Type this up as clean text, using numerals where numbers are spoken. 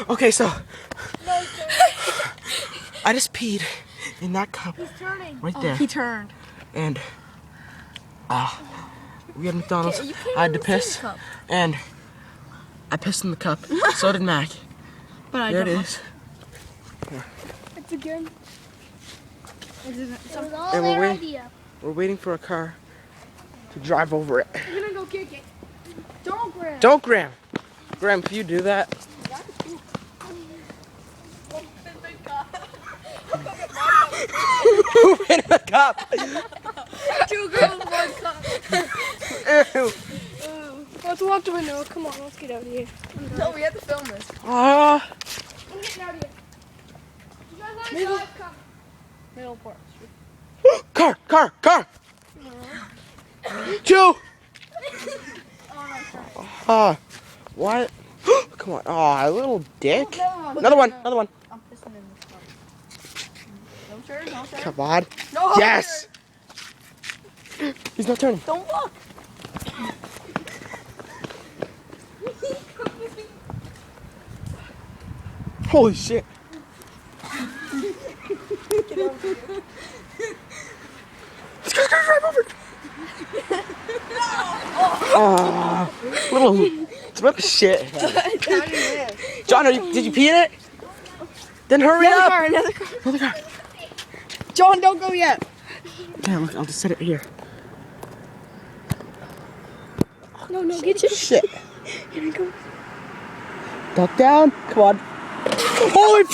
Okay, so I just peed in that cup. He's turning. Right there. He turned. And we had McDonald's. Okay, you can't I had to even see piss, the cup. and I pissed in the cup. So did Mac. But There it is. It's again. It It was all And their we're idea. We're waiting for a car to drive over it. We're gonna go kick it. Don't grab. Don't, Graham. Graham, can you do that? Poop in the cup. 2 girls, 1 cup. Ew. Let's walk the window. Come on, let's get out of here. No, we have to film this. I'm getting out of here. You guys want to Middle. drive? Come. Middle part. Car. Two. What? Come on. Oh, little dick. Another one. I'm pissing in this cup. No turn, no turn. Come on. No. Yes. He's not turning. Don't look. Holy shit. Get over here. It's gonna drive over. Oh, little. It's about the shit. John, did you pee in it? Then hurry up. Another car. Another car. John, don't go yet. Okay, look, I'll just set it here. No, get you. Shit. Here we go. Duck down. Come on. Holy.